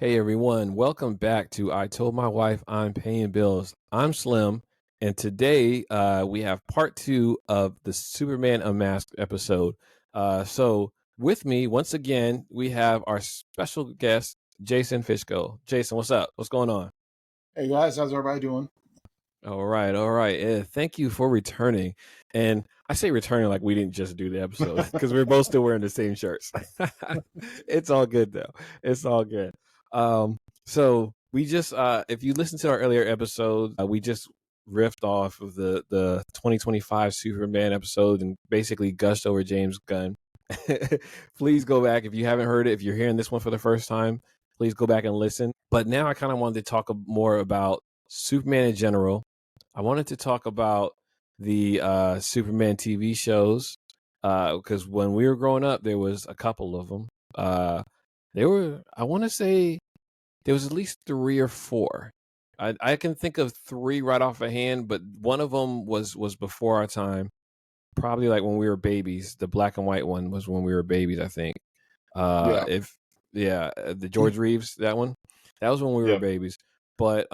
Hey everyone, welcome back to I Told My Wife I'm Paying Bills. I'm Slim, and today we have part two of the Superman Unmasked episode. So with me, once again, we have our special guest, Jason Fishko. Jason, what's up? What's going on? Hey guys, how's everybody doing? All right, all right. Thank you for returning. And I say returning like we didn't just do the episode because we're both still wearing the same shirts. It's all good though. It's all good. So we just if you listen to our earlier episode, we just riffed off of the 2025 Superman episode and basically gushed over James Gunn. Please go back if you haven't heard it. If you're hearing this one for the first time, please go back and listen. But now I kind of wanted to talk more about Superman in general. I wanted to talk about the Superman TV shows because when we were growing up, there was a couple of them. I want to say, there was at least 3 or 4. I can think of 3 right off a hand, but one of them was before our time. Probably like when we were babies. The black and white one was when we were babies, I think. Yeah. The George Reeves, that one. That was when we were babies. But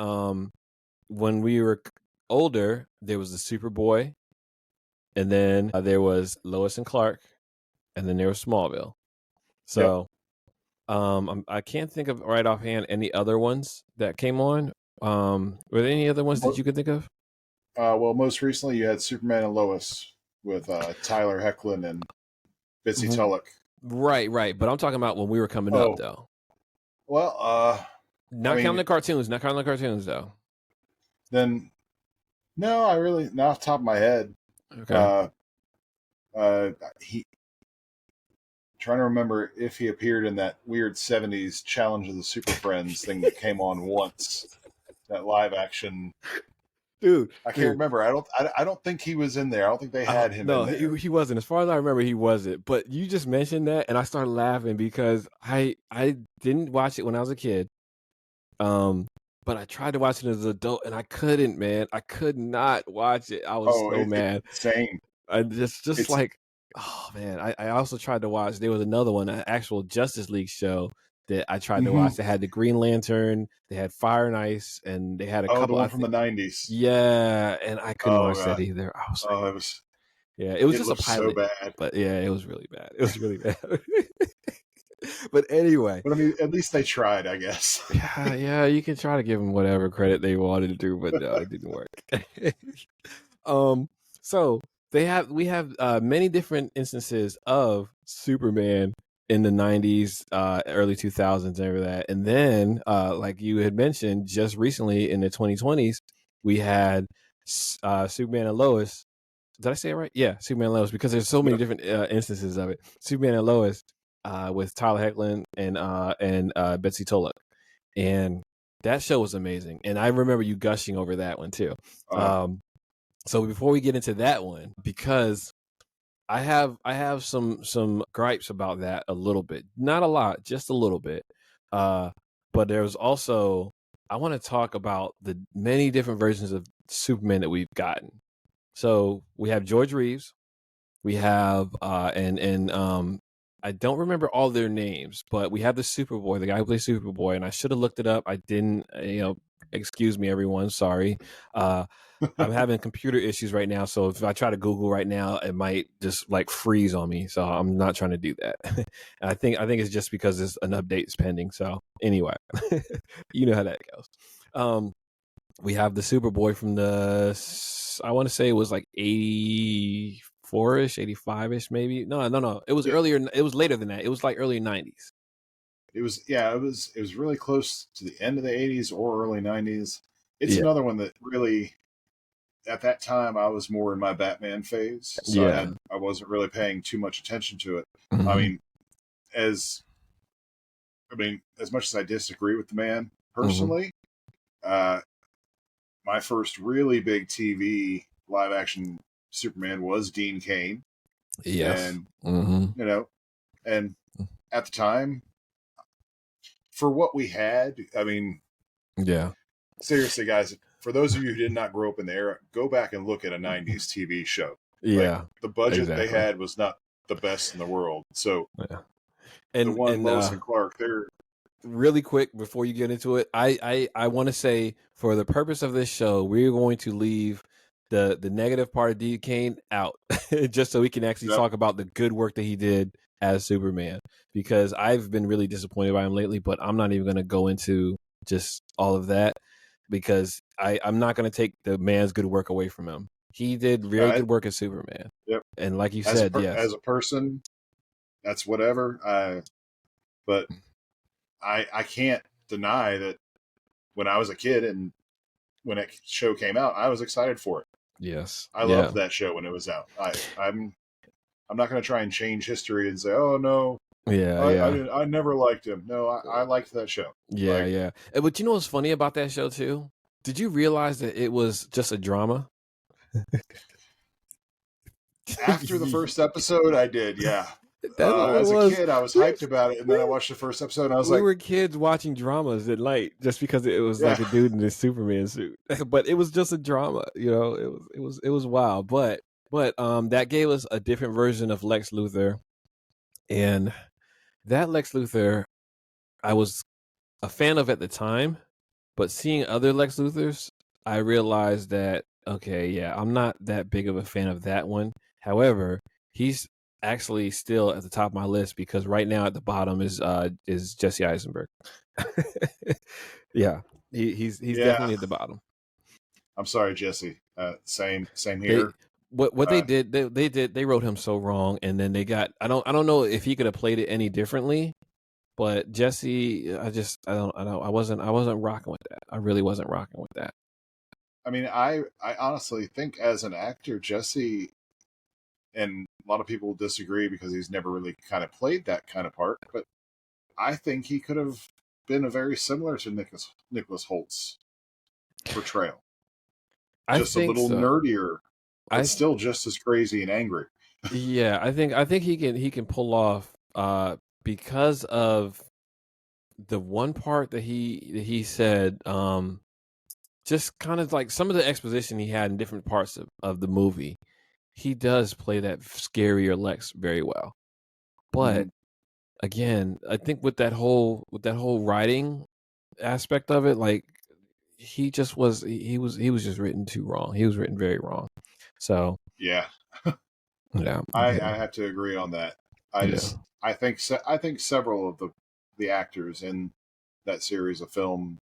when we were older, there was the Superboy, and then there was Lois and Clark, and then there was Smallville. So I can't think of right offhand any other ones that came on. Were there any other ones that you could think of? Well, most recently you had Superman and Lois with Tyler Hoechlin and Bitsy Tulloch. Right. But I'm talking about when we were coming up, though. Well, not counting the cartoons. Not counting the cartoons, though. Then, no, I really not off the top of my head. Okay. Trying to remember if he appeared in that weird '70s Challenge of the Super Friends thing that came on once. That live action. Dude, I can't remember. I don't think he was in there. I don't think they had him in there. No, he wasn't. As far as I remember, he wasn't. But you just mentioned that, and I started laughing because I didn't watch it when I was a kid. But I tried to watch it as an adult, and I couldn't, man. I could not watch it. I was so mad. Same. I just like, oh man. I also tried to watch. There was another one, an actual Justice League show that I tried to watch. They had the Green Lantern, they had Fire and Ice, and they had a couple. The one from the '90s. Yeah, and I couldn't watch that either. I was like, it was just a pilot. So bad. But yeah, it was really bad. It was really bad. But anyway. But I mean, at least they tried, I guess. yeah, you can try to give them whatever credit they wanted to do, but no, it didn't work. So we have many different instances of Superman in the 90s, early 2000s, and everything that. And then, like you had mentioned, just recently in the 2020s, we had Superman and Lois. Did I say it right? Yeah, Superman and Lois, because there's so many different instances of it. Superman and Lois with Tyler Hoechlin and Betsy Tulloch. And that show was amazing. And I remember you gushing over that one too. So before we get into that one, because I have some gripes about that a little bit. Not a lot, just a little bit. But there's also, I want to talk about the many different versions of Superman that we've gotten. So we have George Reeves, we have I don't remember all their names, but we have the Superboy, the guy who plays Superboy, and I should have looked it up. I didn't, excuse me, everyone. Sorry. I'm having computer issues right now, so if I try to Google right now, it might just like freeze on me. So I'm not trying to do that. And I think it's just because it's an update is pending. So anyway, you know how that goes. We have the Superboy from I want to say it was like 84-ish, 85-ish, maybe. No. It was earlier. It was later than that. It was like early 90s. It was really close to the end of the 80s or early 90s. It's another one that really, at that time, I was more in my Batman phase, so I wasn't really paying too much attention to it. Mm-hmm. I mean, as much as I disagree with the man personally, my first really big TV live action Superman was Dean Cain. Yes. And, and at the time, for what we had, I mean, seriously, guys, for those of you who did not grow up in the era, go back and look at a 90s TV show. Yeah. The budget they had was not the best in the world. So, and Lois and Clark, really quick before you get into it, I want to say for the purpose of this show, we're going to leave the negative part of Dean Cain out, just so we can actually Yep. talk about the good work that he did as Superman. Because I've been really disappointed by him lately, but I'm not even going to go into just all of that because I'm not going to take the man's good work away from him. He did very I, good work as Superman, yep. and like you As said, yes, as a person, that's whatever. But I can't deny that when I was a kid and when that show came out, I was excited for it. yes, I yeah, loved that show when it was out. I'm not going to try and change history and say, oh no, yeah, I yeah. didn't. I never liked him. No, I liked that show. Yeah, Like yeah. But you know what's funny about that show too? Did you realize that it was just a drama? after the first episode, I did. Yeah. That's all it As a was. kid, I was We, hyped about it, and then I watched the first episode, and I was we like, were kids watching dramas at night just because it was like yeah, a dude in his Superman suit. But it was just a drama, you know. It was wild. But that gave us a different version of Lex Luthor, and that Lex Luthor I was a fan of at the time. But seeing other Lex Luthors, I realized that okay, yeah, I'm not that big of a fan of that one. However, he's actually still at the top of my list because right now at the bottom is Jesse Eisenberg. Yeah, he's yeah. definitely at the bottom. I'm sorry, Jesse. Same They here. what they Uh, did they wrote him so wrong, and then they got I don't know if he could have played it any differently. But Jesse, I wasn't rocking with that. I really wasn't rocking with that. I mean, I honestly think as an actor, Jesse, and a lot of people disagree because he's never really kind of played that kind of part, but I think he could have been a very similar to Nicholas Holt's portrayal. I Just a think little so. nerdier, but I still just as crazy and angry. Yeah, I think he can pull off because of the one part that he said just kind of like some of the exposition he had in different parts of the movie. He does play that scarier Lex very well. But Mm-hmm. again, I think with that whole writing aspect of it, like he was just written too wrong. He was written very wrong. So Yeah, yeah, I have to agree on that. yeah, I think several of the actors in that series of film.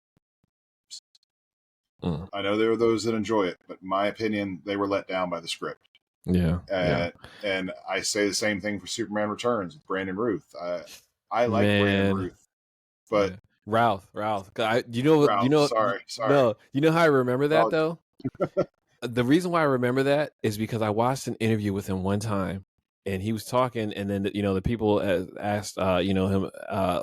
mm, I know there are those that enjoy it, but in my opinion, they were let down by the script. yeah, yeah. And I say the same thing for Superman Returns with Brandon Ruth. I like Brandon Man, Ruth, but yeah. Ralph. 'Cause you know what? Ralph, sorry, No, you know how I remember that apologies. though. The reason why I remember that is because I watched an interview with him one time, and he was talking, and then the people asked him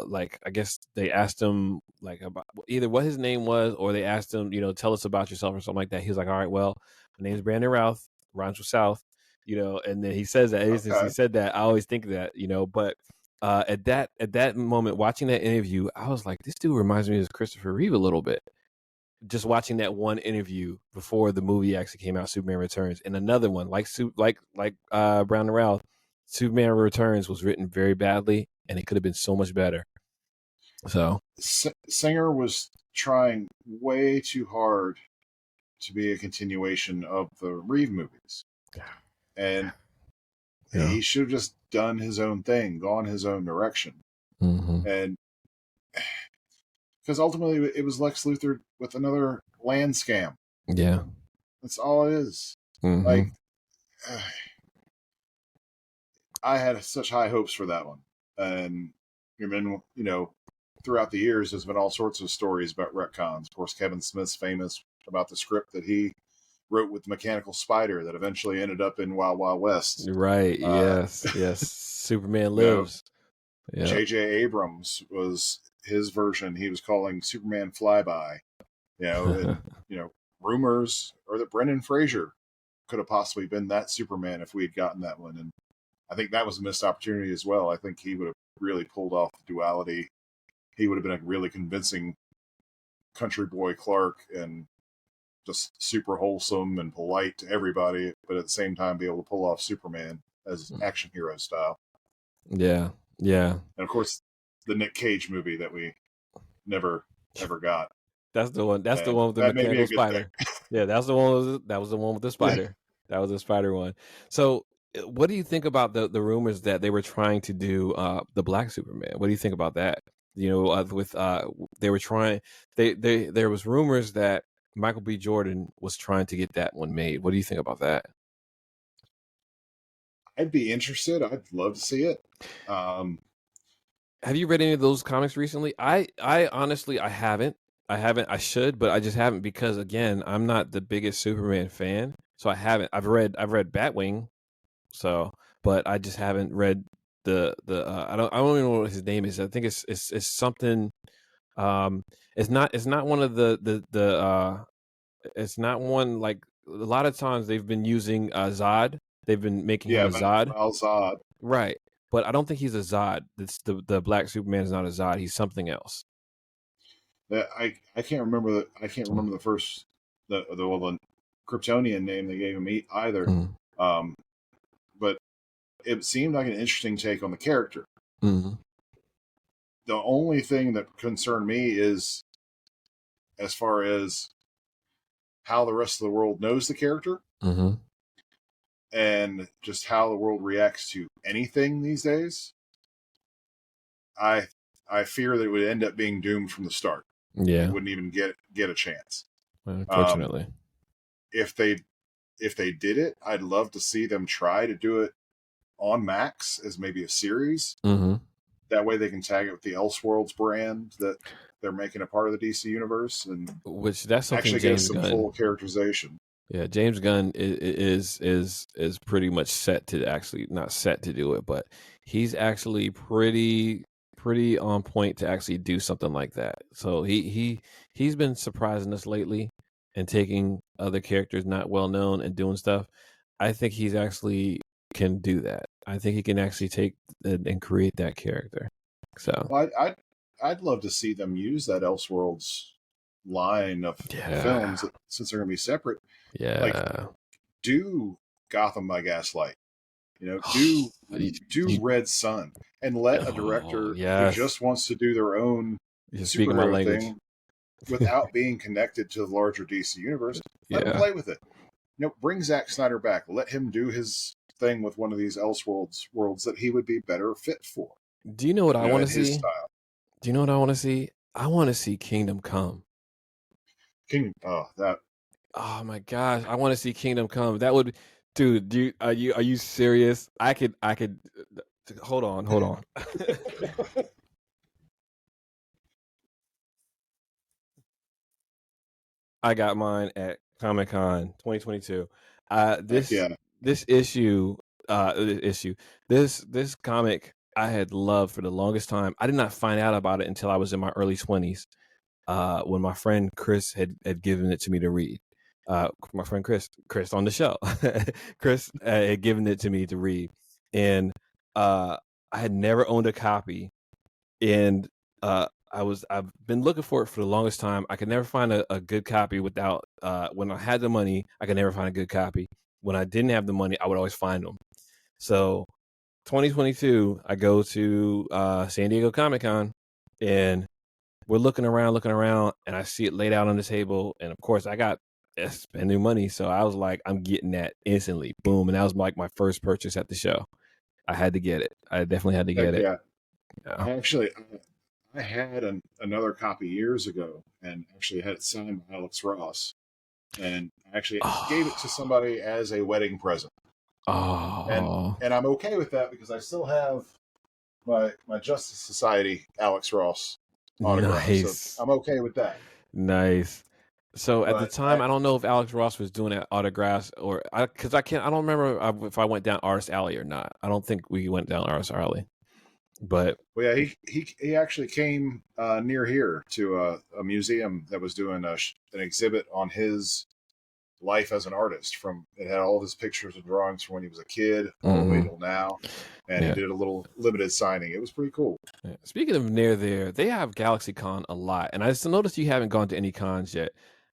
like I guess they asked him like about either what his name was or they asked him tell us about yourself or something like that. He was like, all right, well, my name's Brandon Routh, rhymes with South, and then he says that ever since he Okay, said that I always think that but. At that moment, watching that interview, I was like, "This dude reminds me of Christopher Reeve a little bit." Just watching that one interview before the movie actually came out, Superman Returns, and another one like Brown and Ralph, Superman Returns was written very badly, and it could have been so much better. So Singer was trying way too hard to be a continuation of the Reeve movies, and yeah, he should have just done his own thing, gone his own direction, hmm and because ultimately it was Lex Luthor with another land scam. yeah, That's all it is. hmm Like I had such high hopes for that one, and then throughout the years, there's been all sorts of stories about retcons. Of course, Kevin Smith's famous about the script that he wrote with Mechanical Spider that eventually ended up in Wild Wild West. right, Uh, yes, Superman you know, lives. Yeah, J.J. Abrams was his version. He was calling Superman Flyby. And rumors are that Brendan Fraser could have possibly been that Superman if we had gotten that one, and I think that was a missed opportunity as well. I think he would have really pulled off the duality. He would have been a really convincing country boy Clark and just super wholesome and polite to everybody, but at the same time be able to pull off Superman as action hero style. yeah, yeah. And of course, the Nick Cage movie that we never ever got. That's the one. That's the And one with the that may be mechanical a good thing. spider. Yeah, that's the one. That was the one with the spider. That was the spider one. So, what do you think about the rumors that they were trying to do the Black Superman? What do you think about that? You know, with they were trying. They there was rumors that Michael B. Jordan was trying to get that one made. What do you think about that? I'd be interested. I'd love to see it. Have you read any of those comics recently? I honestly, I haven't. I haven't. I should, but I just haven't because again, I'm not the biggest Superman fan, so I haven't. I've read Batwing, so but I just haven't read the. I don't even know what his name is. I think it's something. Um, it's not one of the. It's not one like a lot of times they've been using Zod. They've been making him Yeah, a Zod. Val Zod. Right. But I don't think he's a Zod. It's the Black Superman is not a Zod. He's something else. That I can't remember I can't remember the first the Kryptonian name they gave him either. Mm. But it seemed like an interesting take on the character. Mm-hmm. The only thing that concerned me is as far as how the rest of the world knows the character, Mm-hmm. and just how the world reacts to anything these days. I fear that it would end up being doomed from the start. Yeah. It wouldn't even get a chance. Unfortunately. If they did it, I'd love to see them try to do it on Max as maybe a series. Mm-hmm. That way they can tag it with the Elseworlds brand that they're making a part of the DC universe, and Which that's something actually get James some Gunn. full characterization. Yeah, James Gunn is pretty much set to actually not set to do it, but he's actually pretty on point to actually do something like that. So he's been surprising us lately and taking other characters not well known and doing stuff. I think he's actually can do that. I think he can actually take and create that character. So Well, I'd love to see them use that Elseworlds line of films since they're going to be separate. Yeah. Like, do Gotham by Gaslight. Do Red Sun, and let a director who just wants to do their own superhero thing without being connected to the larger DC universe. Let him play with it. Bring Zack Snyder back. Let him do his thing with one of these Elseworlds worlds that he would be better fit for. Do you know what I want to see? Style. Do you know what I want to see? I want to see Kingdom Come. Oh my gosh, I want to see Kingdom Come. That would, dude. Are you serious? I could. Hold on. I got mine at Comic-Con 2022. This issue, this comic I had loved for the longest time. I did not find out about it until I was in my early 20s. When my friend Chris had given it to me to read. My friend Chris on the show, Chris had given it to me to read, and I had never owned a copy, and I've been looking for it for the longest time. I could never find a good copy without when I had the money, I could never find a good copy. When I didn't have the money, I would always find them. So 2022, I go to San Diego Comic-Con, and we're looking around, and I see it laid out on the table. And of course, I got spending money. So I was like, I'm getting that instantly. Boom. And that was like my first purchase at the show. I had to get it. I definitely had to get it. Yeah. I had another copy years ago and actually had it signed by Alex Ross. And I actually gave it to somebody as a wedding present. Oh. And I'm okay with that because I still have my Justice Society Alex Ross autograph. Nice. So I'm okay with that. Nice. So at the time, I don't know if Alex Ross was doing autographs or because I don't remember if I went down Artist Alley or not. I don't think we went down Artist Alley, but yeah, he actually came near here to a museum that was doing an exhibit on his life as an artist. It had all of his pictures and drawings from when he was a kid all the way till now, and he did a little limited signing. It was pretty cool. Yeah. Speaking of near there, they have GalaxyCon a lot, and I just noticed you haven't gone to any cons yet.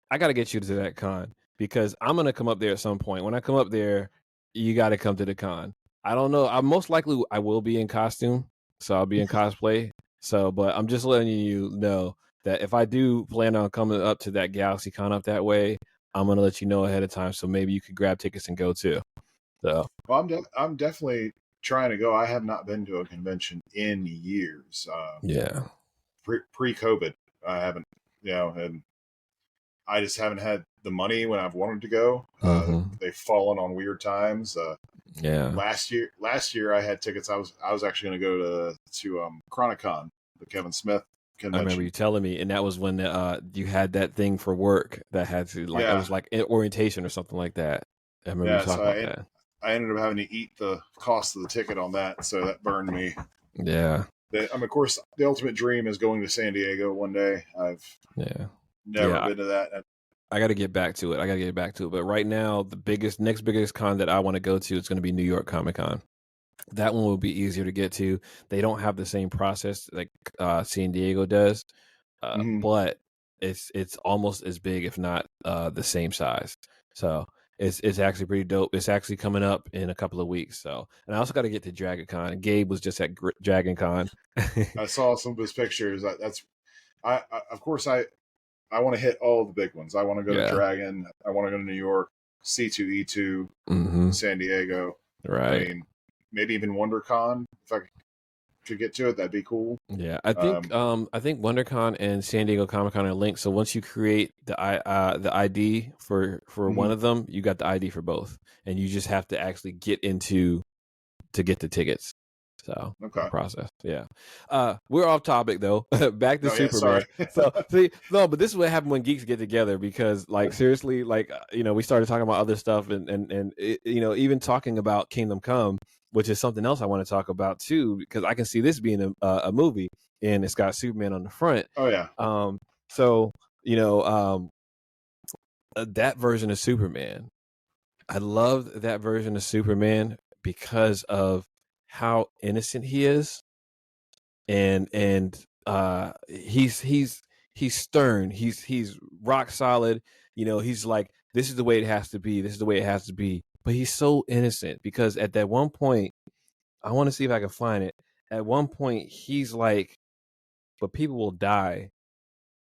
I got to get you to that con because I'm gonna come up there at some point. When I come up there, you got to come to the con. I don't know. I most likely I will be in costume, so I'll be in cosplay. So, but I'm just letting you know that if I do plan on coming up to that Galaxy Con up that way, I'm gonna let you know ahead of time, so maybe you could grab tickets and go too. So, well, I'm definitely trying to go. I have not been to a convention in years. yeah. Pre COVID, I haven't, and I just haven't had the money when I've wanted to go. They've fallen on weird times. Yeah. Last year I had tickets. I was actually going to go to Chronicon, the Kevin Smith I remember convention. you telling me, and that was when you had that thing for work that had to like it Yeah, was like orientation or something like that. I remember you yeah. talking about that. I ended up having to eat the cost of the ticket on that, so that burned me. Yeah. Of course, the ultimate dream is going to San Diego one day. I've never Yeah. been to that. I got to get back to it. But right now, next biggest con that I want to go to is going to be New York Comic Con. That one will be easier to get to. They don't have the same process like San Diego does, Mm-hmm. but it's almost as big, if not the same size. So it's actually pretty dope. It's actually coming up in a couple of weeks. So, and I also got to get to Dragon Con. Gabe was just at Dragon Con. I saw some of his pictures. Of course I want to hit all the big ones. I want to go to Yeah. Dragon. I want to go to New York, C2E2, San Diego. I Right. mean, maybe even WonderCon if I could get to it. That'd be cool. Yeah, I think WonderCon and San Diego Comic Con are linked. So once you create the ID for one of them, you got the ID for both, and you just have to actually get to get the tickets. So Okay. process. Yeah. We're off topic though. Back to Oh yeah, Superman. sorry. So see, no, but this is what happened when geeks get together because like seriously, like we started talking about other stuff and even talking about Kingdom Come, which is something else I want to talk about too, because I can see this being a movie and it's got Superman on the front. Oh yeah. So that version of Superman, I love that version of Superman because of how innocent he is, and he's stern. He's rock solid. He's like, this is the way it has to be. This is the way it has to be. But he's so innocent because at that one point, I want to see if I can find it. At one point, he's like, but people will die,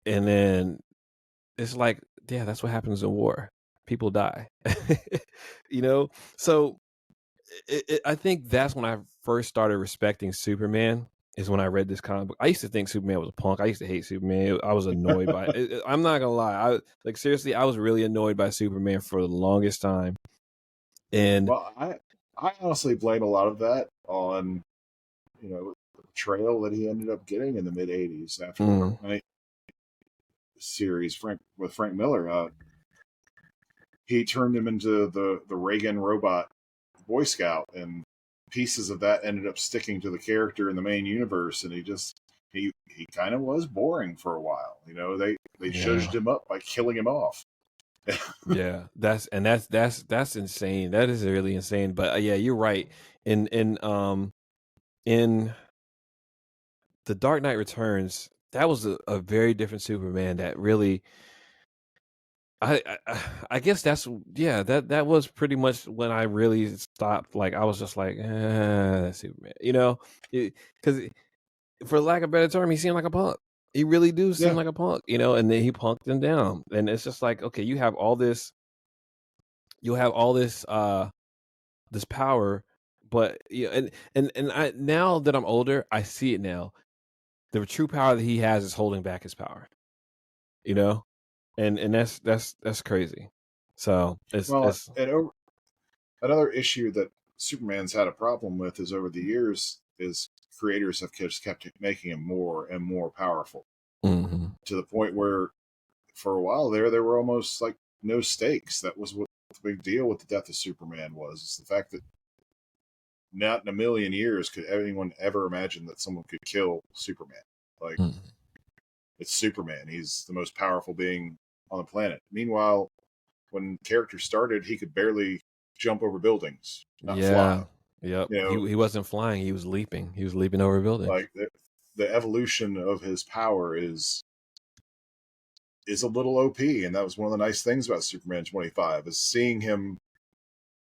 and then it's like, yeah, that's what happens in war. People die. So I think that's when I first started respecting Superman. Is when I read this comic book. I used to think Superman was a punk. I used to hate Superman. I was annoyed by it. I'm not gonna lie. Seriously, I was really annoyed by Superman for the longest time. And Well, I honestly blame a lot of that on the portrayal that he ended up getting in the mid '80s after series with Frank Miller. He turned him into the Reagan robot Boy Scout, and pieces of that ended up sticking to the character in the main universe, and he kind of was boring for a while. They zhuzhed him up by killing him off. Yeah, that's insane. That is really insane. But yeah, you're right. In The Dark Knight Returns, that was a very different Superman that really I guess that was pretty much when I really stopped. Like I was just like, that's Superman, because for lack of a better term, he seemed like a punk. He really do seem Yeah. like a punk, and then he punked him down, and it's just like, okay, you have all this, this power, but and I now that I'm older, I see it now. The true power that he has is holding back his power, and that's crazy. So it's and another issue that Superman's had a problem with is over the years is creators have just kept making him more and more powerful to the point where for a while there were almost like no stakes. That was what the big deal with the death of Superman was. It's the fact that not in a million years could anyone ever imagine that someone could kill Superman. Like, it's Superman. He's the most powerful being on the planet. Meanwhile, when character started, he could barely jump over buildings, not fly. Yep. He wasn't flying. He was leaping. He was leaping over buildings. Like the evolution of his power is a little OP, and that was one of the nice things about Superman 25 is seeing him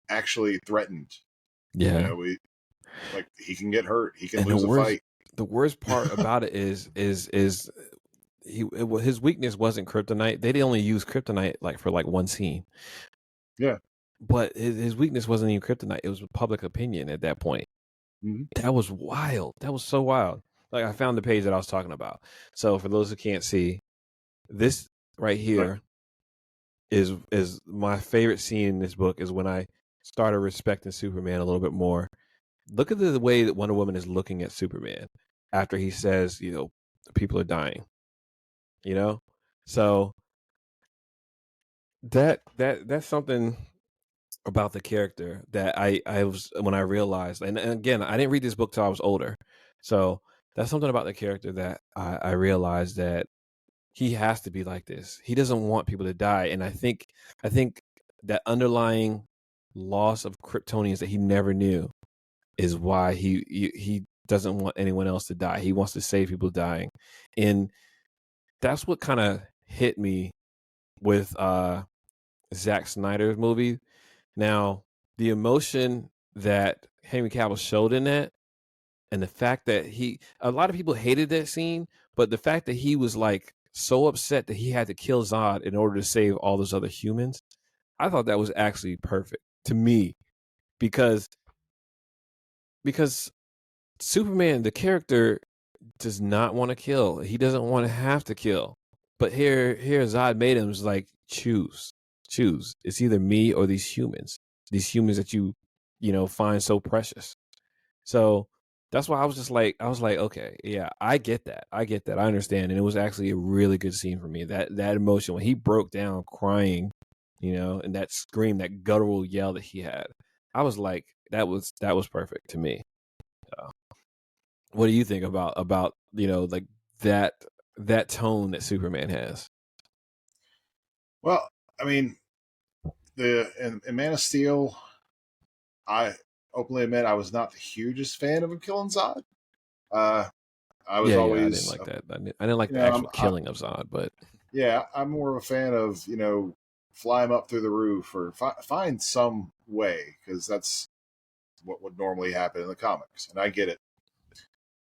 actually threatened. Yeah, he can get hurt. He can lose a fight. The worst part about it is his weakness wasn't kryptonite. They only used kryptonite like for like one scene. Yeah. But his weakness wasn't even kryptonite. It was public opinion at that point. Mm-hmm. That was wild. That was so wild. Like I found the page that I was talking about. So for those who can't see, this right here is my favorite scene in this book. Is when I started respecting Superman a little bit more. Look at the way that Wonder Woman is looking at Superman after he says, people are dying. So that's something about the character that I was when I realized, and again, I didn't read this book till I was older, so that's something about the character that I realized that he has to be like this. He doesn't want people to die, and I think that underlying loss of Kryptonians that he never knew is why he doesn't want anyone else to die. He wants to save people dying, and that's what kind of hit me with Zack Snyder's movie. Now, the emotion that Henry Cavill showed in that, and the fact that a lot of people hated that scene, but the fact that he was like so upset that he had to kill Zod in order to save all those other humans, I thought that was actually perfect to me because Superman, the character, does not want to kill. He doesn't want to have to kill. But here Zod made him like choose. It's either me or these humans that you find so precious. So that's why I was like, okay, yeah, I get that. I understand. And it was actually a really good scene for me. That emotion when he broke down crying, and that scream, that guttural yell that he had, I was like, that was perfect to me. So, what do you think about like that tone that Superman has? Well, I mean, in Man of Steel, I openly admit I was not the hugest fan of him killing Zod. I was Yeah, I didn't always, like that. I didn't like you the know, actual killing of Zod, but yeah, I'm more of a fan of fly him up through the roof or find some way because that's what would normally happen in the comics, and I get it.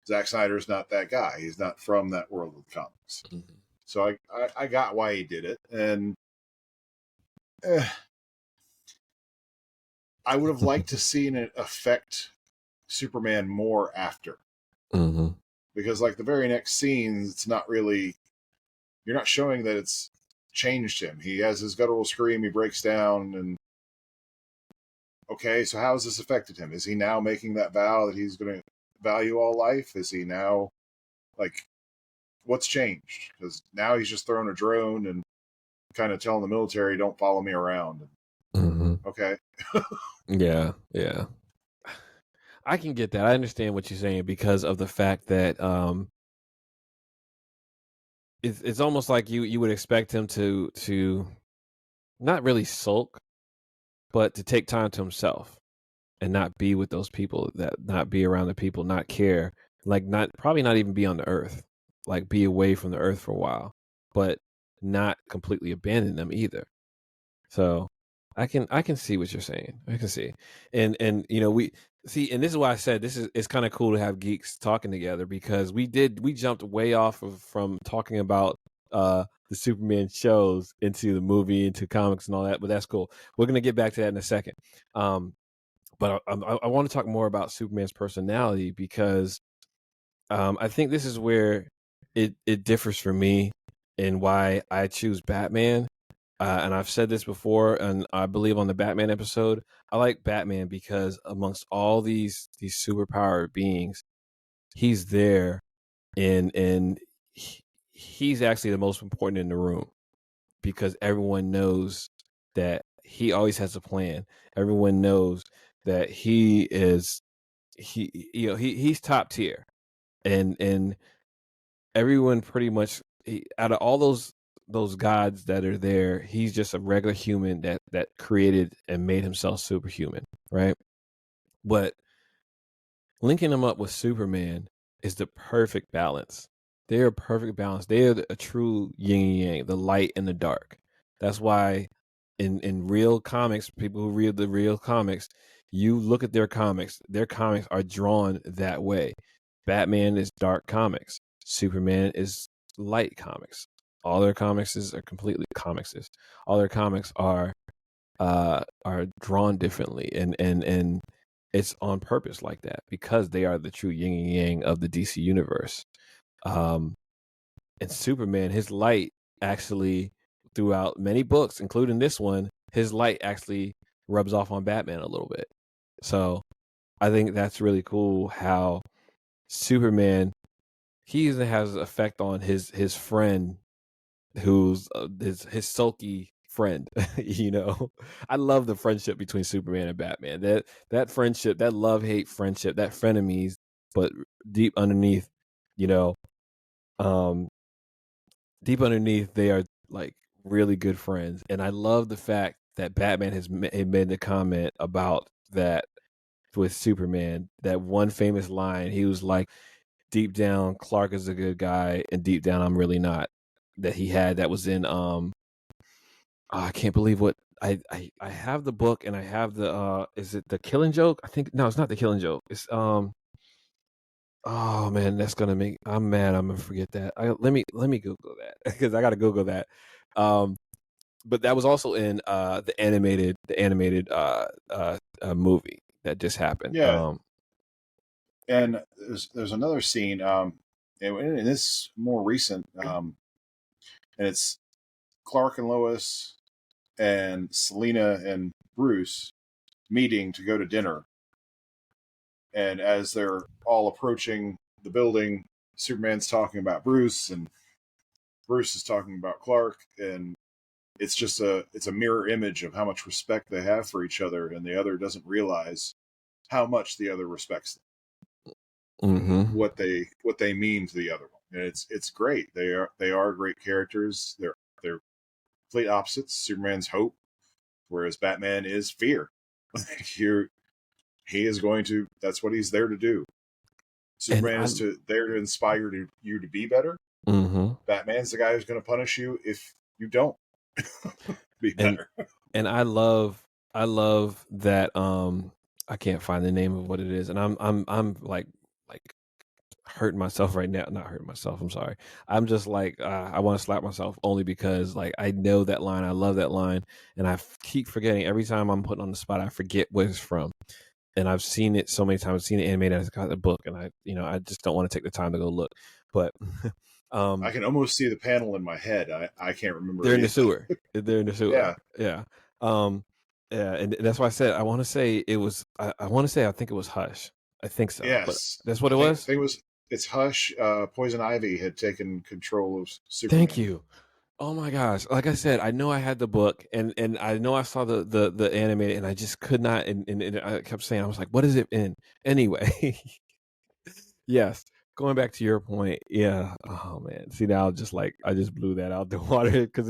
Zack Snyder's not that guy. He's not from that world of comics. mm-hmm. So I got why he did it, and eh, I would have liked to seen it affect Superman more after. Mm-hmm. Because like the very next scene, it's not really, you're not showing that it's changed him. He has his guttural scream, he breaks down, and okay, so how has this affected him? Is he now making that vow that he's going to value all life? Is he now like what's changed? Because now he's just throwing a drone and kind of telling the military, "Don't follow me around." Mm-hmm. Okay. Yeah. I can get that. I understand what you're saying because of the fact that it's almost like you would expect him to not really sulk, but to take time to himself and not be with those people, that not be around the people, not care, like not probably not even be on the earth, like be away from the earth for a while, but not completely abandon them either. So I can see what you're saying. I can see. And we see, and this is why I said this is it's kind of cool to have geeks talking together because we jumped way off from talking about the Superman shows into the movie, into comics and all that, but that's cool. We're going to get back to that in a second. But I want to talk more about Superman's personality because I think this is where it differs for me and why I choose Batman. And I've said this before, and I believe on the Batman episode, I like Batman because amongst all these superpowered beings, he's there, and he's actually the most important in the room because everyone knows that he always has a plan. Everyone knows that he's top tier, and everyone pretty much out of all those gods that are there, he's just a regular human that created and made himself superhuman, right? But linking him up with Superman is the perfect balance. They're a perfect balance. They are a true yin and yang, the light and the dark. That's why in real comics, people who read the real comics, you look at their comics are drawn that way. Batman is dark comics. Superman is light comics. All their comics are completely comics. All their comics are drawn differently, and it's on purpose like that because they are the true yin and yang of the DC universe. And Superman, his light actually throughout many books, including this one, his light actually rubs off on Batman a little bit. So I think that's really cool how Superman, he even has an effect on his friend, who's his sulky friend. You know, I love the friendship between Superman and Batman. That friendship, that love hate friendship, that frenemies, but deep underneath, you know, um, deep underneath, they are like really good friends. And I love the fact that Batman has made the comment about that with Superman. That one famous line, he was like, "Deep down, Clark is a good guy, and deep down, I'm really not." That he had, that was in I can't believe what I have the book, and I have the is it the Killing Joke? I think no, it's not the Killing Joke. It's oh man, that's gonna make I'm mad. I'm gonna forget that. Let me Google that because I gotta Google that. Um, but that was also in the animated movie that just happened. Yeah, and there's another scene, and this more recent, and it's Clark and Lois and Selina and Bruce meeting to go to dinner. And as they're all approaching the building, Superman's talking about Bruce, and Bruce is talking about Clark, and it's a mirror image of how much respect they have for each other, and the other doesn't realize how much the other respects them, Mm-hmm. what they mean to the other one. And it's great. They are great characters. They're complete opposites. Superman's hope, whereas Batman is fear. He is going to. That's what he's there to do. And Superman is there to inspire you to be better. mm-hmm. Batman's the guy who's going to punish you if you don't be better. And I love that I can't find the name of what it is, and I'm like hurting myself right now. Not hurting myself, I'm sorry. I'm just like I want to slap myself only because like I know that line. I love that line, and I keep forgetting every time I'm put on the spot. I forget what it's from. And I've seen it so many times. I've seen it animated. I've got the book, and I just don't want to take the time to go look. But I can almost see the panel in my head. I can't remember. They're in the sewer. They're in the sewer. Yeah, yeah. Yeah, and that's why I said I want to say it was. I want to say I think it was Hush. I think so. yes, but that's what it I was. think it was. It's Hush. Poison Ivy had taken control of Superman. Thank you. Oh my gosh! Like I said, I know I had the book, and I know I saw the animated, and I just could not. And I kept saying, I was like, "What is it in?" Anyway, yes. Going back to your point, yeah. Oh man, see now, just like I just blew that out the water because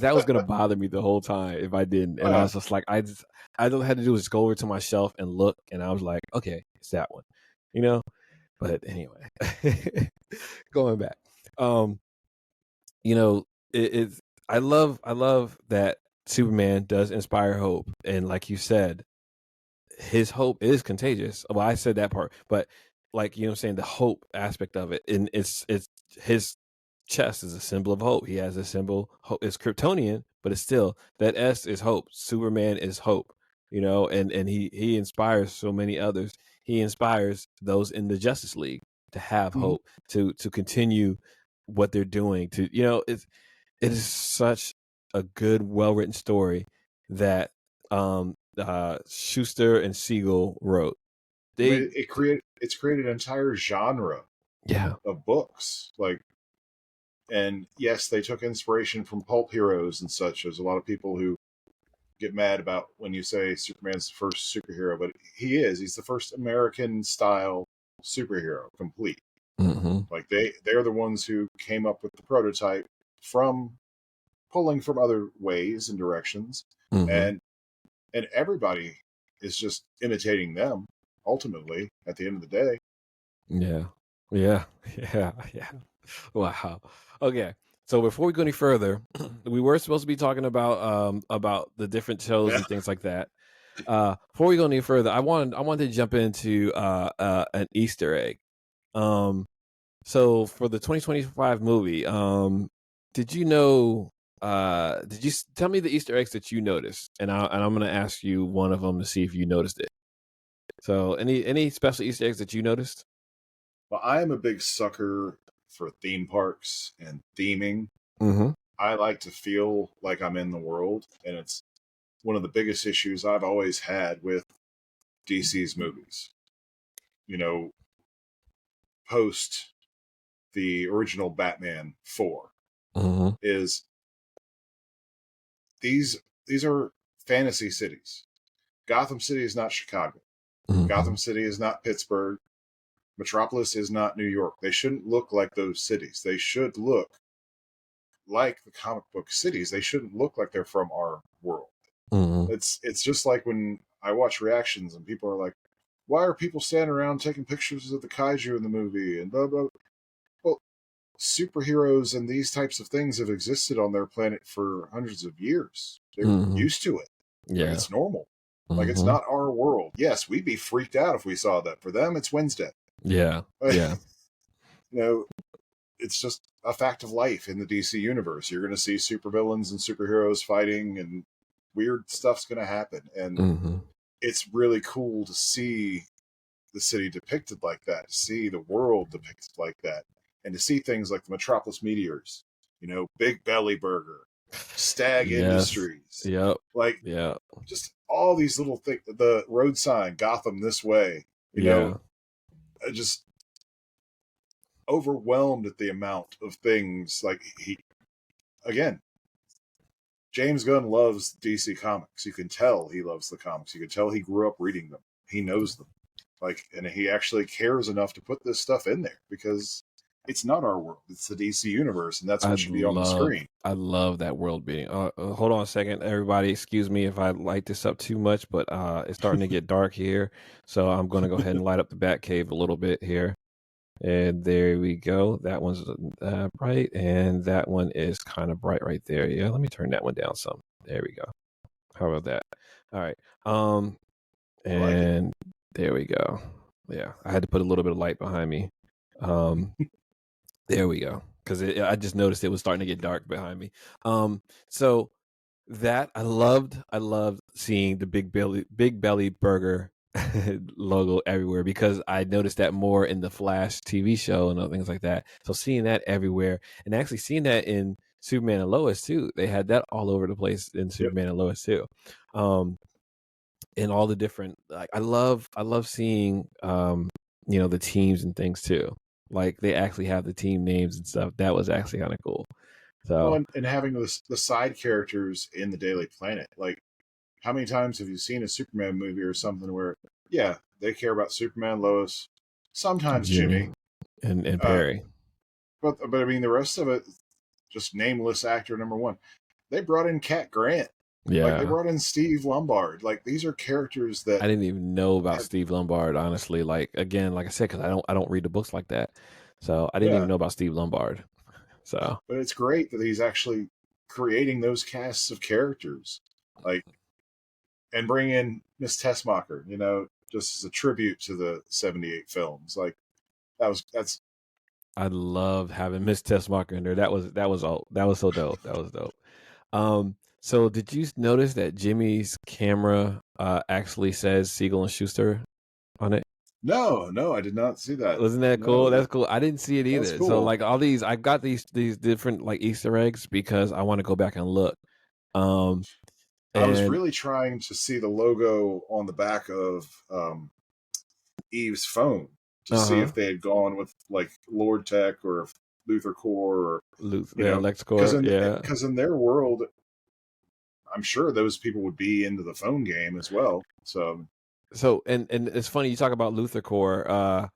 that was gonna bother me the whole time if I didn't, and I was just like, I don't had to do is go over to my shelf and look, and I was like, okay, it's that one, you know. But anyway, going back, you know, it's I love that Superman does inspire hope, and like you said, his hope is contagious. Well, I said that part, but like you know what I'm saying, the hope aspect of it, and it's his chest is a symbol of hope. He has a symbol, hope. It's Kryptonian, but it's still that S is hope. Superman is hope, you know, and he inspires so many others. He inspires those in the Justice League to have hope, to continue what they're doing. To it is such a good, well written story that Schuster and Siegel wrote. It's created an entire genre Yeah. of books. Like, and yes, they took inspiration from pulp heroes and such. There's a lot of people who get mad about when you say Superman's the first superhero, but he is. He's the first American style superhero, complete. Mm-hmm. Like they're the ones who came up with the prototype from pulling from other ways and directions, Mm-hmm. and everybody is just imitating them. Ultimately, at the end of the day. Yeah. Yeah. Yeah. Yeah. Wow. Okay. So before we go any further, we were supposed to be talking about the different shows Yeah. and things like that. Before we go any further, I wanted to jump into an Easter egg. So for the 2025 movie, did you know? Tell me the Easter eggs that you noticed, and I'm going to ask you one of them to see if you noticed it. So any special Easter eggs that you noticed? Well, I am a big sucker for theme parks and theming. Mm-hmm. I like to feel like I'm in the world, and it's one of the biggest issues I've always had with DC's movies. You know, post the original Batman 4 Mm-hmm. is these are fantasy cities. Gotham City is not Chicago. Mm-hmm. Gotham City is not Pittsburgh. Metropolis is not New York. They shouldn't look like those cities. They should look like the comic book cities. They shouldn't look like they're from our world. Mm-hmm. It's just like when I watch reactions and people are like, "Why are people standing around taking pictures of the kaiju in the movie?" and blah blah. Well, superheroes and these types of things have existed on their planet for hundreds of years. They're Mm-hmm. used to it. Like Yeah. it's normal. Like it's Mm-hmm. not our world. Yes, we'd be freaked out if we saw that. For them, it's Wednesday. Yeah. Yeah. You know, it's just a fact of life in the DC universe. You're going to see supervillains and superheroes fighting, and weird stuff's going to happen. And Mm-hmm. it's really cool to see the city depicted like that, to see the world depicted like that, and to see things like the Metropolis Meteors, Big Belly Burger, Stag Yes. Industries, Yep. like Yeah. just all these little things. The road sign, Gotham this way, Yeah. just overwhelmed at the amount of things. Like again, James Gunn loves DC Comics. You can tell he loves the comics. You can tell he grew up reading them. He knows them. And he actually cares enough to put this stuff in there because it's not our world. It's the DC universe, and that's what should be on the screen. I love that world being. Hold on a second, everybody. Excuse me if I light this up too much, but it's starting to get dark here, so I'm going to go ahead and light up the Batcave a little bit here. And there we go. That one's bright, and that one is kind of bright right there. Yeah, let me turn that one down some. There we go. How about that? All right. And there we go. Yeah, I had to put a little bit of light behind me. There we go. Because I just noticed it was starting to get dark behind me. So that I loved seeing the Big Belly Burger logo everywhere because I noticed that more in the Flash TV show and other things like that. So seeing that everywhere and actually seeing that in Superman and Lois too. They had that all over the place in Superman and Lois too. And all the different I love seeing the teams and things too. Like they actually have the team names and stuff. That was actually kind of cool. So Well, and having the side characters in the Daily Planet, like how many times have you seen a Superman movie or something where, yeah, they care about Superman, Lois, sometimes Jimmy, and Perry. But I mean the rest of it, just nameless actor number one. They brought in Cat Grant. Like they Yeah. brought in Steve Lombard. Like these are characters that I didn't even know about Steve Lombard, honestly. Like again, like I said, because I don't read the books like that, so I didn't even know about Steve Lombard. So, but it's great that he's actually creating those casts of characters, like, and bring in Miss Tessmacher, just as a tribute to the '78 films. Like that's. I love having Miss Tessmacher in there. That was so dope. That was dope. So did you notice that Jimmy's camera actually says Siegel and Schuster on it? No, I did not see that. Wasn't that cool? No, That's cool. I didn't see it that's either. cool. So like all these, I've got these different like Easter eggs because I want to go back and look. I was really trying to see the logo on the back of Eve's phone to see if they had gone with like Lord Tech or Luthor Core or Lex Core. Because in their world, I'm sure those people would be into the phone game as well. So and it's funny you talk about Luthor Core.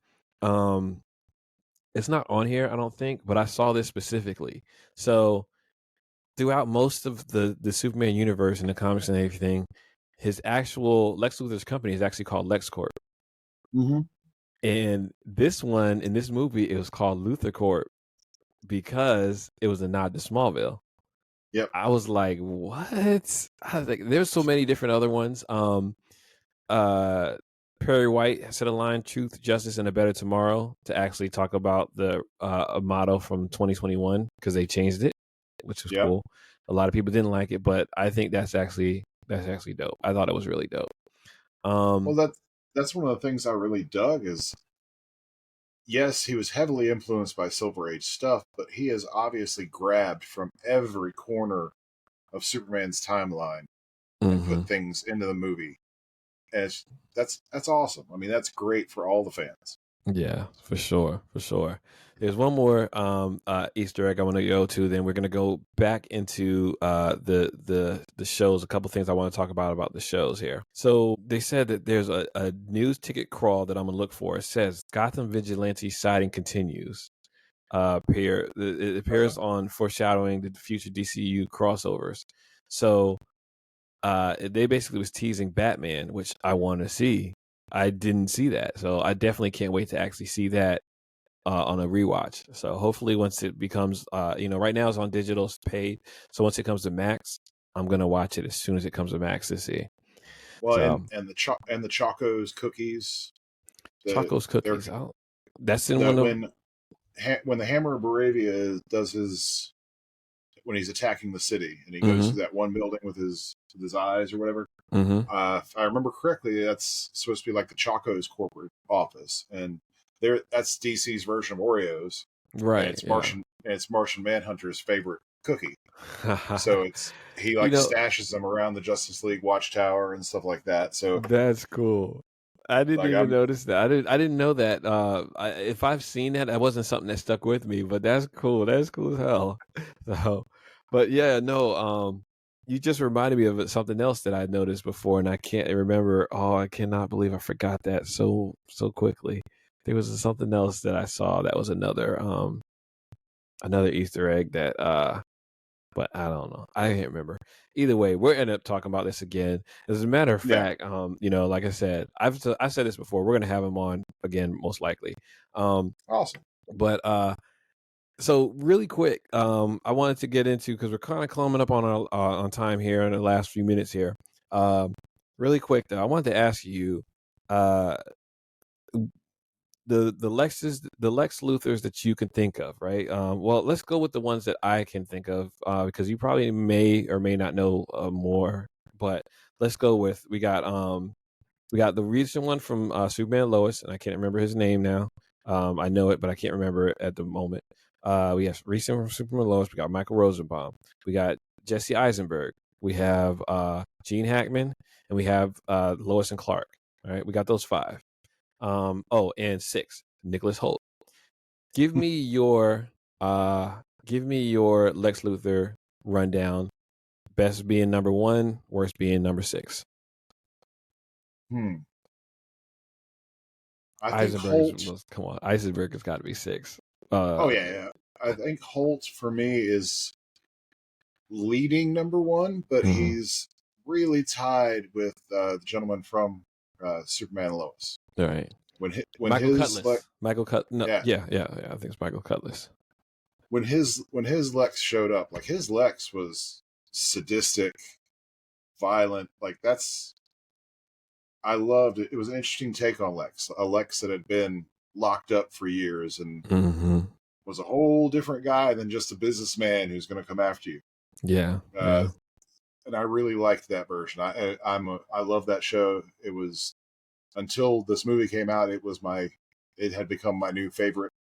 It's not on here, I don't think, but I saw this specifically. So throughout most of the Superman universe and the comics and everything, his actual Lex Luthor's company is actually called LexCorp. Mm-hmm. And this one in this movie, it was called Luthor Corp because it was a nod to Smallville. Yep. I was like, what? I was like, there's so many different other ones. Perry White said a line, "Truth, Justice, and a Better Tomorrow," to actually talk about the a motto from 2021 because they changed it, which was cool. A lot of people didn't like it, but I think that's actually dope. I thought it was really dope. Well, that's one of the things I really dug is, yes, he was heavily influenced by Silver Age stuff, but he has obviously grabbed from every corner of Superman's timeline and mm-hmm. put things into the movie. And that's awesome. I mean, that's great for all the fans. Yeah, for sure, for sure. There's one more Easter egg I want to go to. Then we're gonna go back into the shows. A couple things I want to talk about the shows here. So they said that there's a news ticket crawl that I'm gonna look for. It says Gotham Vigilante sighting continues. It appears on foreshadowing the future DCU crossovers. So they basically was teasing Batman, which I want to see. I didn't see that, so I definitely can't wait to actually see that on a rewatch. So hopefully, once it becomes, right now it's on digital, it's paid. So once it comes to Max, I'm gonna watch it as soon as it comes to Max to see. Well, So and the Choco's cookies, Choco's they're cookies out. That's in that one of. when the Hammer of Baravia does his when he's attacking the city and he goes Mm-hmm. through that one building with his eyes or whatever. Mm-hmm. If I remember correctly, that's supposed to be like the Choco's corporate office, and that's DC's version of Oreos, and Right. Yeah. It's Martian Manhunter's favorite cookie. So he you like know, stashes them around the Justice League Watchtower and stuff like that. So That's cool. I didn't like even I'm notice that. I didn't know that. If I've seen that, that wasn't something that stuck with me. But that's cool. That's cool as hell. So, but yeah, no. You just reminded me of something else that I noticed before, and I can't remember. Oh, I cannot believe I forgot that so quickly. There was something else that I saw that was another Easter egg that but I don't know. I can't remember. Either way, we're end up talking about this again. As a matter of yeah, fact, like I said, I've said this before. We're gonna have him on again, most likely. Um, awesome. but so really quick, I wanted to get into because we're kind of coming up on time here in the last few minutes here. Really quick though, I wanted to ask you, uh, the Lex Luthors that you can think of, right? Well, let's go with the ones that I can think of, because you probably may or may not know more. But let's go with we got the recent one from Superman and Lois, and I can't remember his name now. I know it, but I can't remember it at the moment. We have recent from Superman and Lois. We got Michael Rosenbaum. We got Jesse Eisenberg. We have Gene Hackman, and we have Lois and Clark. All right, we got those five. And six, Nicholas Holt. Give me your Lex Luthor rundown. Best being number one, worst being number six. Hmm. I think Eisenberg's Holt. come on. Eisenberg has got to be six. Oh yeah. I think Holt for me is leading number one, but Mm-hmm. he's really tied with the gentleman from Superman and Lois. All right. When Michael his Cutlass. Michael Cut. No, yeah yeah. I think it's Michael Cutlass. when his Lex showed up, like his Lex was sadistic, violent. Like that's I loved it. It was an interesting take on Lex, a Lex that had been locked up for years and Mm-hmm. was a whole different guy than just a businessman who's going to come after you. Yeah. Uh, and I really liked that version. I love that show. It was until this movie came out. It had become my new favorite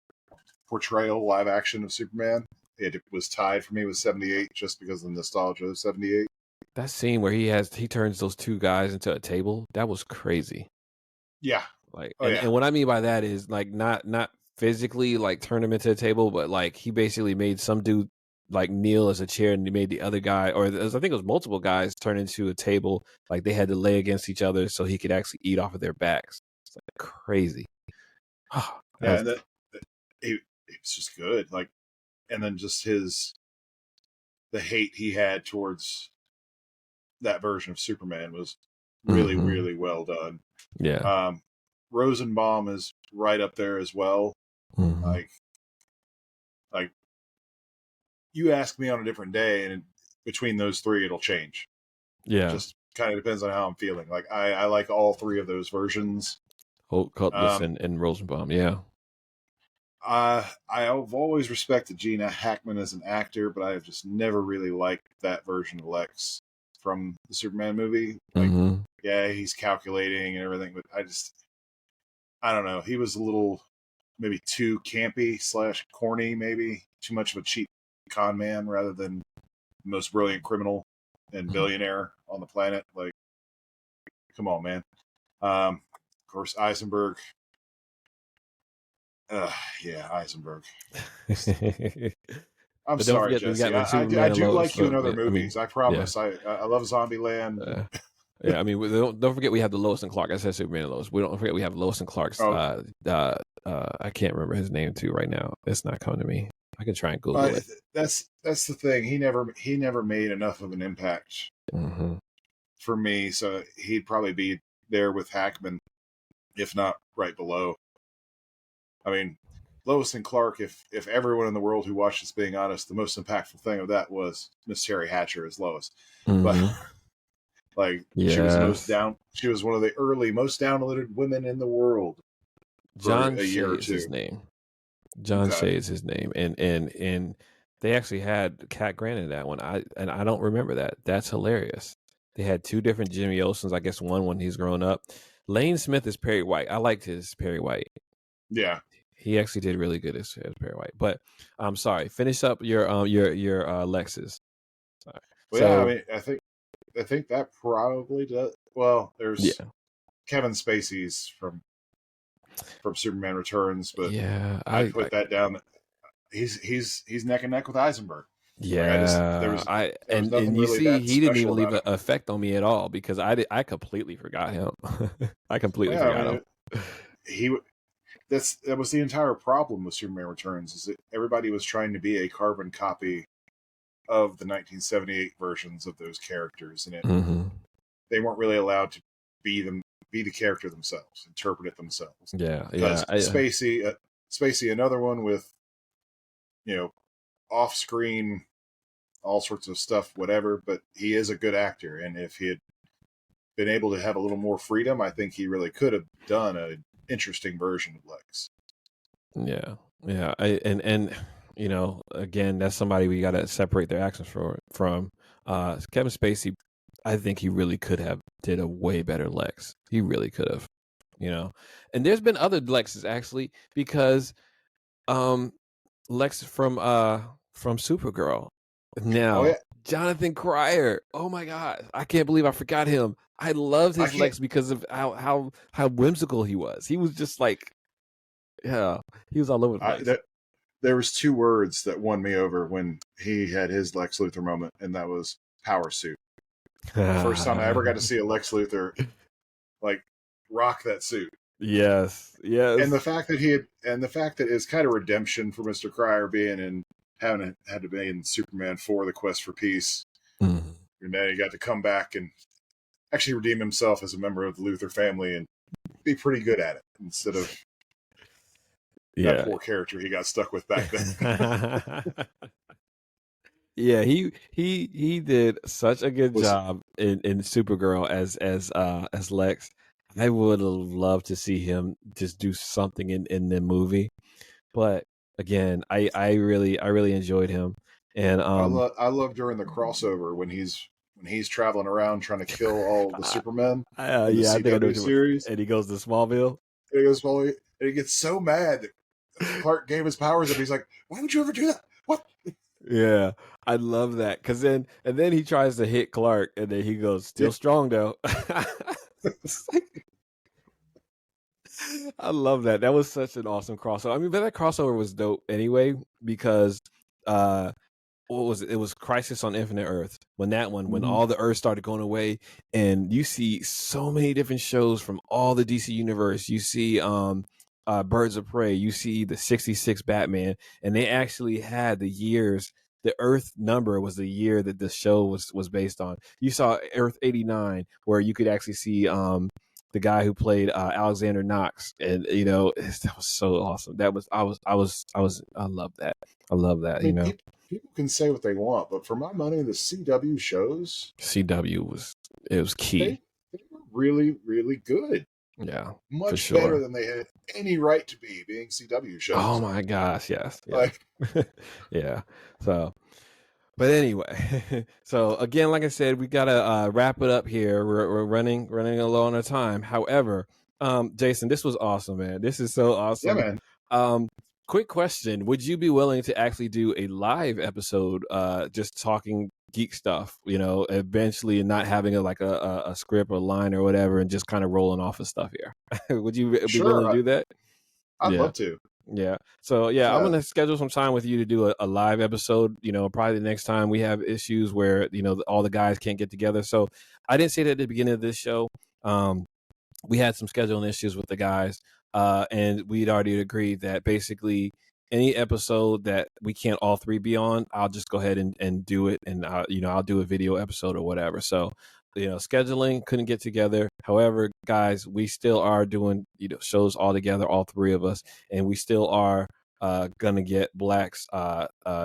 portrayal live action of Superman. It was tied for me with 78 just because of the nostalgia of 78. That scene where he turns those two guys into a table, that was crazy. Yeah. Like, Oh yeah. and what I mean by that is like not physically like turn him into a table, but like he basically made some dude like kneel as a chair, and he made the other guy, or I think it was multiple guys, turn into a table. Like they had to lay against each other so he could actually eat off of their backs. It's like crazy. Yeah, Was, and it was just good. Like, and then just the hate he had towards that version of Superman was really, mm-hmm. really well done. Yeah. Rosenbaum is right up there as well. Mm-hmm. Like you ask me on a different day, and between those three, it'll change. Yeah. Just kind of depends on how I'm feeling. Like I like all three of those versions. Holt, Cutlass, and Rosenbaum. Yeah. I've always respected Gene Hackman as an actor, but I have just never really liked that version of Lex from the Superman movie. Like, yeah, he's calculating and everything, but I don't know. He was a little maybe too campy / corny, maybe too much of a cheap con man rather than the most brilliant criminal and billionaire on the planet. Like, come on, man. Of course, Eisenberg. Yeah, Eisenberg. I'm but sorry, Jesse. I do like you in other movies. I promise. Yeah. I love Zombieland. Yeah, I mean, don't forget we have the Lois and Clark. I said Superman and Lois. We don't forget we have Lois and Clark's. I can't remember his name too right now. It's not coming to me. I can try and Google it. That's the thing. He never made enough of an impact for me. So he'd probably be there with Hackman, if not right below. I mean, Lois and Clark. If everyone in the world who watched this being honest, the most impactful thing of that was Miss Terry Hatcher as Lois, but. Like she was one of the early most downloaded women in the world. John Shea is his name. John Shea is his name, and they actually had Cat Grant in that one. I don't remember that. That's hilarious. They had two different Jimmy Olsens. I guess one when he's grown up. Lane Smith is Perry White. I liked his Perry White. Yeah, he actually did really good as Perry White. But I'm sorry. Finish up your Lexus. Sorry. Well, yeah, I mean, I think that probably does. Well, there's Kevin Spacey's from Superman Returns, but I put that down. He's neck and neck with Eisenberg. Yeah, and you really see, he didn't even leave an effect on me at all because I completely forgot him. I completely forgot him. That was the entire problem with Superman Returns is that everybody was trying to be a carbon copy of the 1978 versions of those characters, and they weren't really allowed to be the character themselves, interpret it themselves. Yeah. Spacey, another one with, off-screen, all sorts of stuff, whatever. But he is a good actor, and if he had been able to have a little more freedom, I think he really could have done an interesting version of Lex. Yeah. And again, that's somebody we got to separate their actions from. Kevin Spacey, I think he really could have did a way better Lex. He really could have, And there's been other Lexes actually because Lex from Supergirl. Now, Jonathan Cryer. Oh my God, I can't believe I forgot him. I loved his Lex because of how whimsical he was. He was just like, he was all over the place. There was two words that won me over when he had his Lex Luthor moment, and that was power suit. The first time I ever got to see a Lex Luthor like rock that suit. Yes. And the fact that his kind of redemption for Mr. Cryer being had to be in Superman 4: The Quest for Peace. And then he got to come back and actually redeem himself as a member of the Luthor family and be pretty good at it instead of that poor character he got stuck with back then. Yeah, he did such a good job in Supergirl as Lex. I would have loved to see him just do something in the movie, but again, I really enjoyed him, and I love during the crossover when he's traveling around trying to kill all the Supermen. I think I know series, and he goes to Smallville. And he gets so mad that Clark gave his powers up. He's like, "Why would you ever do that? What?" Yeah, I love that because then he tries to hit Clark, and then he goes, "Still strong though." I love that. That was such an awesome crossover. I mean, but that crossover was dope anyway because what was it? It was Crisis on Infinite Earth. When all the Earths started going away, and you see so many different shows from all the DC universe. You see Birds of Prey. You see the 66 Batman, and they actually had the years. The Earth number was the year that the show was based on. You saw Earth 89, where you could actually see the guy who played Alexander Knox, and that was so awesome. I love that. I love that. I mean, people can say what they want, but for my money, the CW shows was key. They were really, really good. Yeah, for Much better sure. than they had any right to be, being CW Oh shows. my gosh, yes, yes. Like, Yeah. So, but anyway, so again, like I said, we gotta wrap it up here. We're running low on our time. However, Jason, this was awesome, man. This is so yeah, awesome. man. Um, quick question: would you be willing to actually do a live episode, just talking geek stuff? You know, eventually, and not having a script or line or whatever, and just kind of rolling off of stuff here. Would you be willing Sure, to do that? I'd Yeah. love to. Yeah. So yeah, I'm Yeah, gonna schedule some time with you to do a live episode. You know, probably the next time we have issues where all the guys can't get together. So I didn't say that at the beginning of this show. Um, we had some scheduling issues with the guys, and we'd already agreed that basically any episode that we can't all three be on, I'll just go ahead and do it, and I'll do a video episode or whatever. So scheduling couldn't get together. However, guys, we still are doing shows all together, all three of us, and we still are gonna get Black's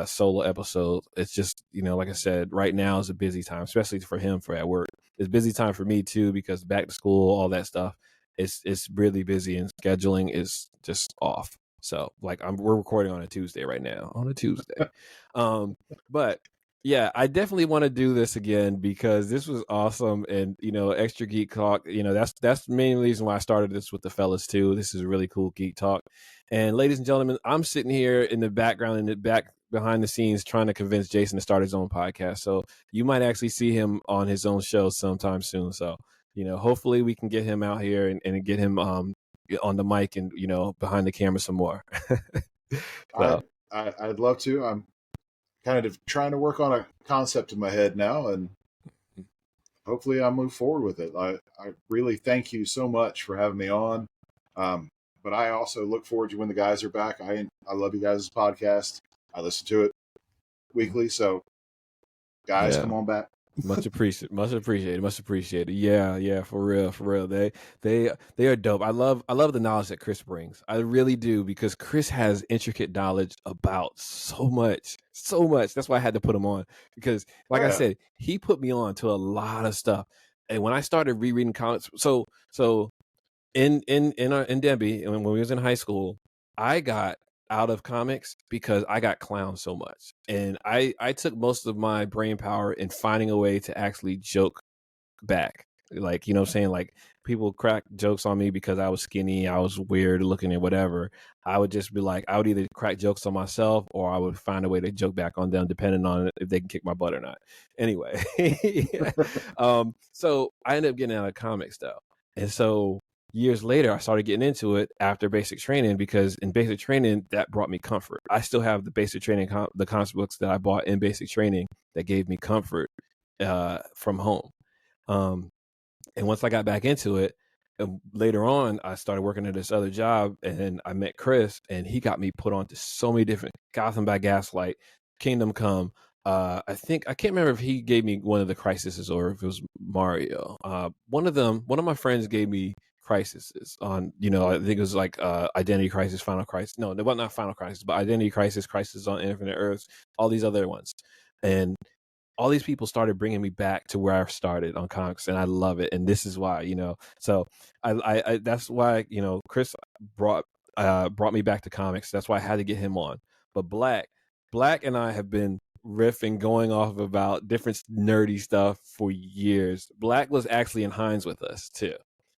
solo episode. It's just like I said, right now is a busy time, especially for him for at work. It's busy time for me too because back to school, all that stuff. It's really busy and scheduling is just off. So like we're recording on a Tuesday right now, on a Tuesday. But yeah, I definitely want to do this again because this was awesome. And Extra Geek Talk, that's the main reason why I started this with the fellas too. This is a really cool geek talk. And ladies and gentlemen, I'm sitting here in the background, in the back behind the scenes, trying to convince Jason to start his own podcast. So you might actually see him on his own show sometime soon. So hopefully we can get him out here and get him on the mic and behind the camera some more. So I'd love to. I'm kind of trying to work on a concept in my head now, and hopefully I'll move forward with it. I really thank you so much for having me on. But I also look forward to when the guys are back. I love you guys' podcast. I listen to it weekly. So guys, yeah. come on back. Much appreciated. Yeah, for real. They are dope. I love the knowledge that Chris brings. I really do, because Chris has intricate knowledge about so much. That's why I had to put him on, because like Oh, I yeah. said, he put me on to a lot of stuff. And when I started rereading comics, so in Debbie, when we was in high school, I got out of comics because I got clowned so much, and I took most of my brain power in finding a way to actually joke back. Like, what I'm saying, like people crack jokes on me because I was skinny, I was weird looking, and whatever. I would just be like, I would either crack jokes on myself or I would find a way to joke back on them, depending on if they can kick my butt or not. Anyway, so I ended up getting out of comics though, and so years later I started getting into it after basic training, because in basic training that brought me comfort. I still have the basic training the comic books that I bought in basic training that gave me comfort from home. um and once I got back into it, later on, I started working at this other job, and I met Chris, and he got me put on to so many different Gotham by Gaslight, Kingdom Come. I think I can't remember if he gave me one of the crises or if it was Mario. One of my friends gave me crises on, I think it was like Identity Crisis, Final Crisis. No, well, not Final Crisis, but Identity Crisis, Crisis on Infinite Earths, all these other ones. And all these people started bringing me back to where I started on comics, and I love it. And this is why, so I that's why, Chris brought me back to comics. That's why I had to get him on. But Black and I have been riffing, going off about different nerdy stuff for years. Black was actually in Hines with us too.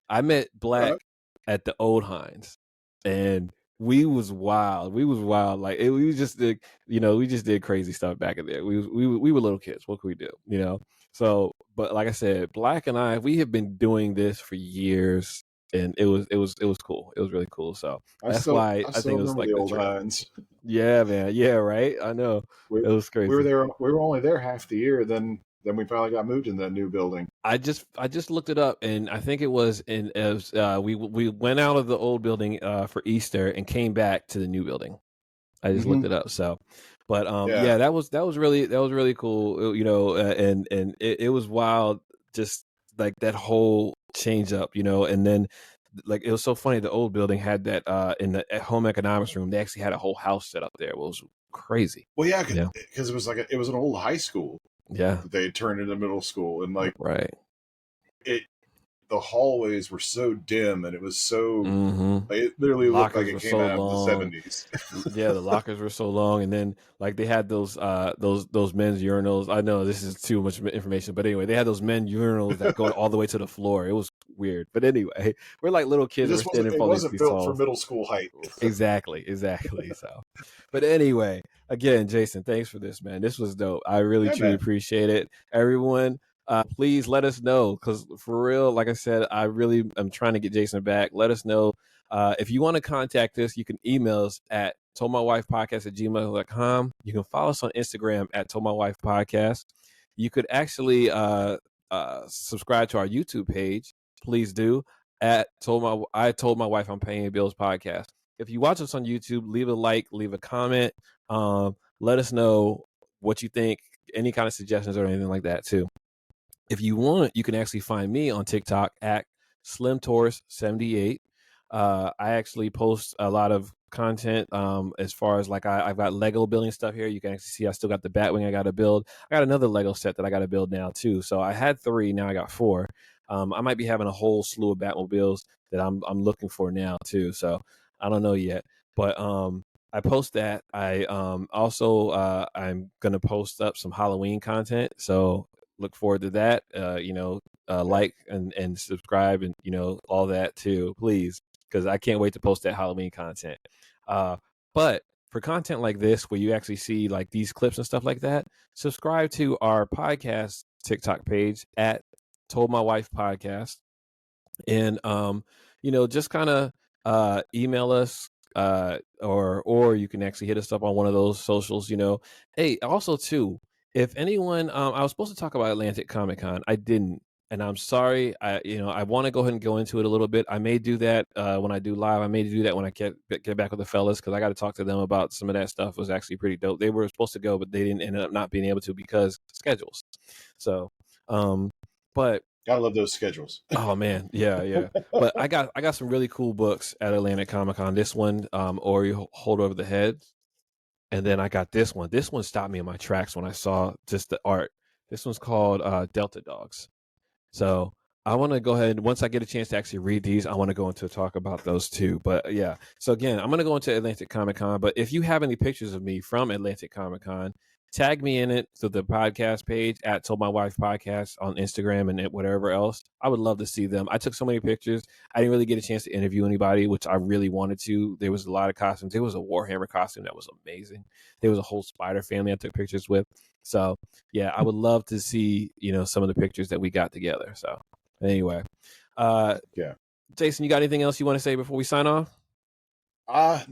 I met All Black right. at the old Hines, and we was wild. Like we just did, we just did crazy stuff back in there. We were little kids. What could we do? So, but like I said, Black and I, we have been doing this for years, and it was cool. It was really cool. So that's why I I still think it was remember like the the old trip. Hines. Yeah, man. Yeah, right. I know. We It was we were crazy. there. We were only there half the year. Then we finally got moved in that new building. I just looked it up, and I think it was we went out of the old building for Easter and came back to the new building. I just Hmm. looked it up. So, but Yeah. yeah, that was really cool. And it was wild, just like that whole change up, and then like it was so funny. The old building had that in the at home economics room. They actually had a whole house set up there. It was crazy. Well, yeah, Yeah, because it was like it was an old high school yeah, that they had turned into middle school, and like right. it the hallways were so dim, and it was so like, it literally looked like Lockers it were came so out of the long. 70s. Yeah, the lockers were so long, and then like they had those men's urinals. I know this is too much information, but anyway, they had those men urinals that go all the way to the floor. It was weird, but anyway, we're like little It kids and we're just standing wasn't. in It front of wasn't these built for halls. middle school height. Exactly. So, but anyway, again, Jason, thanks for this, man. This was dope. I really Yeah, truly man. appreciate it. Everyone, please let us know, because for real, like I said, I really am trying to get Jason back. Let us know. If you want to contact us, you can email us at toldmywifepodcast@gmail.com. You can follow us on Instagram at toldmywifepodcast. You could actually subscribe to our YouTube page. Please do, at I told my wife I'm paying bills podcast. If you watch us on YouTube, leave a like, leave a comment. Let us know what you think, any kind of suggestions or anything like that too. If you want, you can actually find me on TikTok at SlimTaurus78. I actually post a lot of content as far as like I've got Lego building stuff here. You can actually see I still got the Batwing I got to build. I got another Lego set that I got to build now too. So I had 3, now I got 4. I might be having a whole slew of Batmobiles that I'm looking for now too. So I don't know yet, but I post that. I also I'm gonna post up some Halloween content. So look forward to that. Like and subscribe and all that too, please, because I can't wait to post that Halloween content. But for content like this, where you actually see like these clips and stuff like that, subscribe to our podcast TikTok page at Told My Wife Podcast, and just kind of email us, or you can actually hit us up on one of those socials. Hey, also too, if anyone, I was supposed to talk about Atlantic Comic Con, I didn't, and I'm sorry. I want to go ahead and go into it a little bit. I may do that when I do live. I may do that when I get back with the fellas, because I got to talk to them about some of that stuff. It was actually pretty dope. They were supposed to go, but they didn't end up not being able to because schedules. So but Gotta love those schedules. oh man, yeah. But I got some really cool books at Atlantic Comic Con. This one, Ori Hold Over the Head, and then I got this one. This one stopped me in my tracks when I saw just the art. This one's called Delta Dogs. So I want to go ahead, once I get a chance to actually read these, I want to go into talk about those too. But yeah, so again, I'm going to go into Atlantic Comic Con. But if you have any pictures of me from Atlantic Comic Con, tag me in it to the podcast page at Told My Wife Podcast on Instagram and whatever else. I would love to see them. I took so many pictures. I didn't really get a chance to interview anybody, which I really wanted to. There was a lot of costumes. There was a Warhammer costume that was amazing. There was a whole spider family I took pictures with. So yeah, I would love to see some of the pictures that we got together. So anyway, Yeah. Jason, you got anything else you want to say before we sign off? I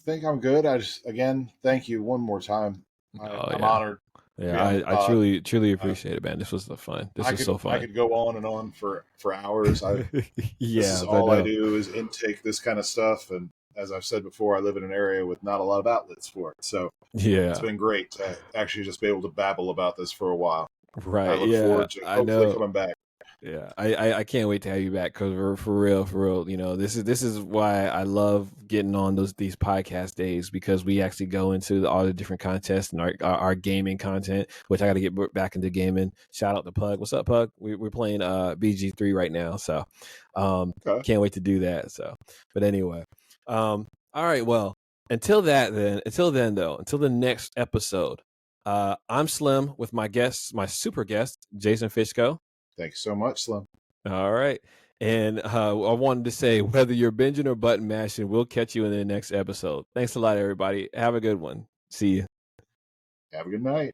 think I'm good. I just, again, thank you one more time. I'm honored. Yeah, I truly appreciate it, man. This was fun. This was so fun. I could go on and on for hours. This is I all know. I do is intake this kind of stuff, and as I've said before, I live in an area with not a lot of outlets for it. So yeah, it's been great to actually just be able to babble about this for a while. right. I look forward to hopefully coming back. Yeah, I can't wait to have you back, because for real, this is why I love getting on these podcast days, because we actually go into all the different contests and our gaming content, which I got to get back into gaming. Shout out to Pug. What's up, Pug? We're playing BG3 right now, so Okay. can't wait to do that. So, but anyway, all right. Well, until the next episode, I'm Slim with my super guest, Jason Fishko. Thanks so much, Slim. All right. And I wanted to say, whether you're binging or button mashing, we'll catch you in the next episode. Thanks a lot, everybody. Have a good one. See you. Have a good night.